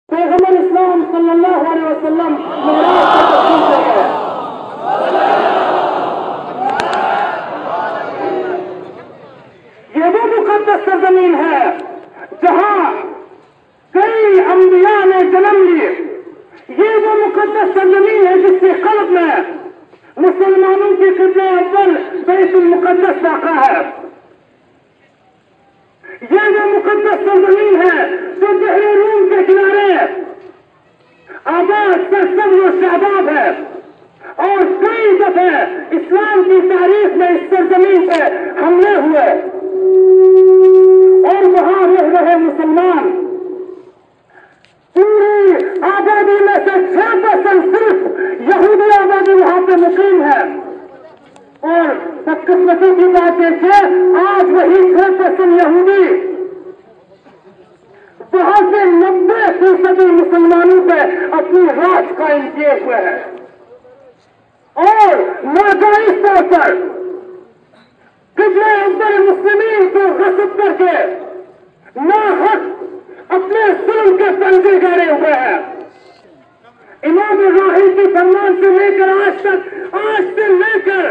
پیغمبر اسلام صلی اللہ علیہ وسلم معراج پر تشریف لے گئے۔ یہ وہ مقدس سرزمین ہے جہاں کئی انبیاء نے جنم لیے۔ یہ وہ مقدس سرزمین ہے جس کے قلب میں مسلمانوں کی قبلہ اول بیت المقدس واقع ہے۔ یہ وہ مقدس سرزمین ہے جو بحر روم کے کنارے آباد سرسبز و شاداب ہے، اور کئی دفعہ اسلام کی تاریخ میں اس سرزمین پہ حملے ہوئے اور وہاں رہ رہے مسلمان پوری آبادی میں سے 6% صرف یہودی آبادی وہاں پہ مقیم ہے، اور بدقسمتی کی بات ہے کہ آج وہی 6% یہودی وہاں سے 90% مسلمانوں پہ اپنی راج قائم کیے ہوئے ہیں، اور ناجائز طور پر قبلہ اول مسلمین کو غصب کر کے ناحق اپنے ظلم کے پنجے گاڑے ہوئے ہیں۔ امام راہی کی فرمان سے لے کر آج سے لے کر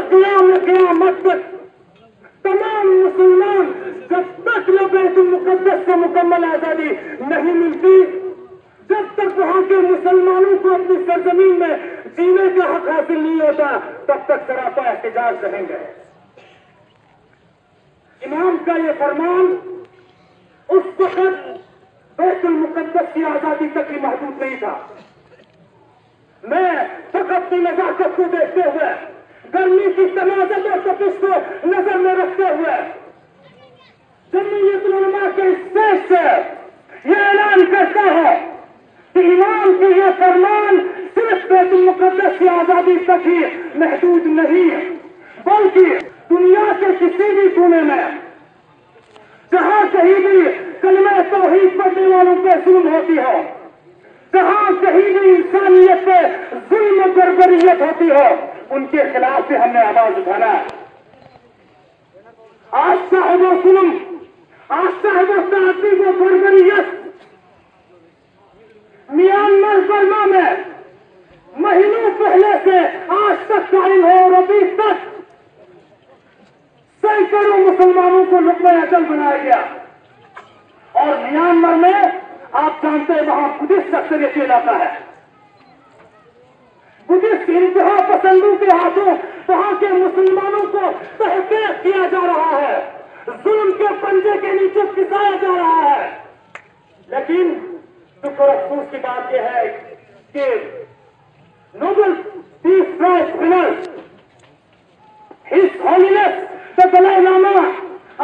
قیامت تک تمام مسلمان جب تک بیت المقدس کو مکمل آزادی نہیں ملتی، جب تک وہاں کے مسلمانوں کو اپنی سرزمین میں جینے کا حق حاصل نہیں ہوتا، تب تک سراپا احتجاج رہیں گے۔ امام کا یہ فرمان اس وقت بیت المقدس کی آزادی تک ہی محدود نہیں تھا۔ میں فقط اپنی نزاکت کو دیکھتے ہوئے، گرمی کی تنازع اور تپش کو نظر میں رکھتے ہوئے جمعیت العلماء کے اسٹیج سے یہ اعلان کرتا ہے کہ امام کی یہ فرمان صرف بیت المقدس کی آزادی تک ہی محدود نہیں ہے، بلکہ دنیا کے کسی بھی کونے میں جہاں کہیں بھی کلمہ توحید پڑھنے والوں پہ ظلم ہوتی ہو، جہاں کہیں بھی انسانیت پہ ظلم و بربریت ہوتی ہو، ان کے خلاف سے ہم نے آواز اٹھانا ہے۔ آج صاحب و ظلم، آج صاحب و تعدی و بربریت میانمار برما میں مہینوں پہلے سے آج تک قائم ہے، اور ابھی تک سینکڑوں مسلمانوں کو لقمہ اجل بنایا گیا۔ اور میانمار میں آپ جانتے ہیں وہاں بدھسٹ اکثریت علاقہ ہے، بدھسٹ انتہا پسندوں کے ہاتھوں وہاں کے مسلمانوں کو تحقیق کیا جا رہا ہے، ظلم کے پنجے کے نیچے پسایا جا رہا ہے۔ لیکن دکھ اور افسوس کی بات یہ ہے کہ نوبل پیس پرائز ونر ہز ہولینس دا دلائی لاما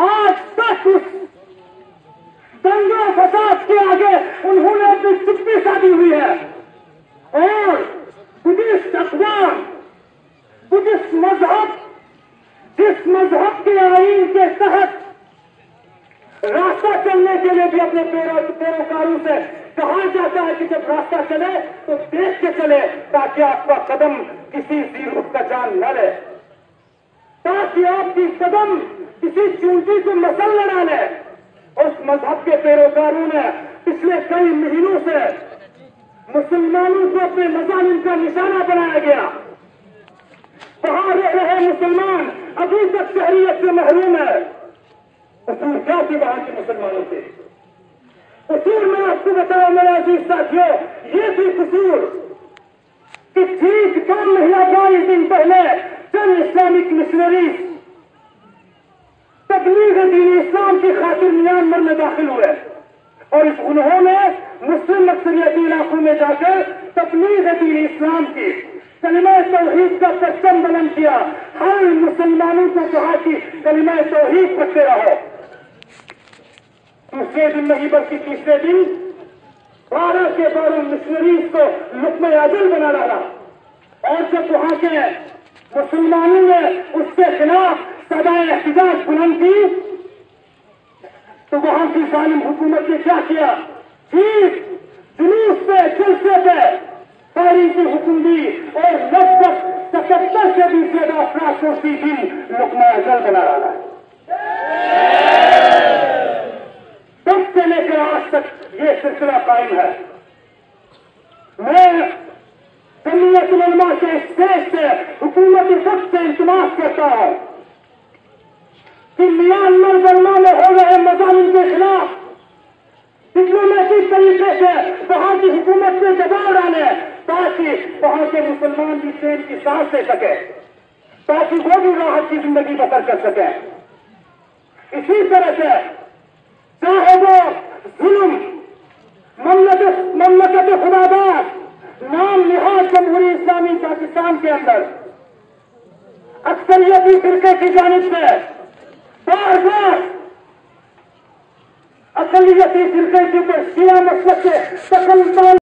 آج تک اس دنگا فساد کے آگے انہوں نے اپنی چپی سادی ہوئی ہے، اور بدھسٹ اقوام، بدھسٹ مذہب، جس مذہب کے آئین کے تحت راستہ چلنے کے لیے بھی اپنے پیروکاروں سے کہا جاتا ہے کہ جب راستہ چلے تو دیکھ کے چلے، تاکہ آپ کا قدم کسی زیرک کا جان نہ لے، تاکہ آپ کی قدم کسی چونٹی کو مسل نہ ڈالے۔ اس مذہب کے پیروکاروں نے پچھلے کئی مہینوں سے مسلمانوں کو اپنے مظالم کا نشانہ بنایا گیا۔ وہاں رہ رہے مسلمان ابھی تک شہریت سے محروم ہے۔ قصور کیا تھی وہاں کے مسلمانوں سے؟ قصور میں آپ کو بتاؤں میرے عزیز ساتھیوں، یہ تھی قصور کہ ٹھیک 2 مہینہ 22 دن پہلے چند اسلامک مشنریز تبلیغ دین اسلام کی خاطر میانمار میں داخل ہوئے، اور انہوں نے مسلم اکثریتی علاقوں میں جا کر تبلیغ دین اسلام کی کلمہ توحید کا پرچم بلند کیا، ہر مسلمانوں کو کہا کہ کلمہ توحید پڑھتے رہو۔ دوسرے دن نہیں بلکہ تیسرے دن 12 کے 12 مشنریز کو لقمہ اجل بنا ڈالا، اور جب وہاں کے مسلمانوں نے اس کے خلاف صدائے احتجاج بلند کی تو وہاں کی ظالم حکومت نے کیا کیا؟ ٹھیک جلوس پہ، جلسے پہ فائرنگ کی حکم دی، اور لگ بھگ 77 سے بھی زیادہ افراد کو اسی دن لقمہ اجل بنا ڈالا ہے۔ تب سے لے کر آج تک یہ سلسلہ سلسلہ قائم ہے. میں جمعیت العلماء کے اسٹیج سے حکومت وقت سے التماس کرتا ہوں کہ میانمار برما میں ہو رہے مظالم کے خلاف ڈپلومیٹک طریقے سے وہاں کی حکومت میں دباؤ ڈالے تاکہ وہاں کے مسلمان بھی چین کی سانس لے سکے, تاکہ وہ بھی راحت کی زندگی بسر کر سکیں. اسی طرح سے چاہے وہ ظلم مملکت خداباد نام نہاد جمہوری اسلامی پاکستان کے اندر اکثریتی فرقے کی جانب سے بار بار اقلیتی فرقے کے اوپر شیعہ مسلک سے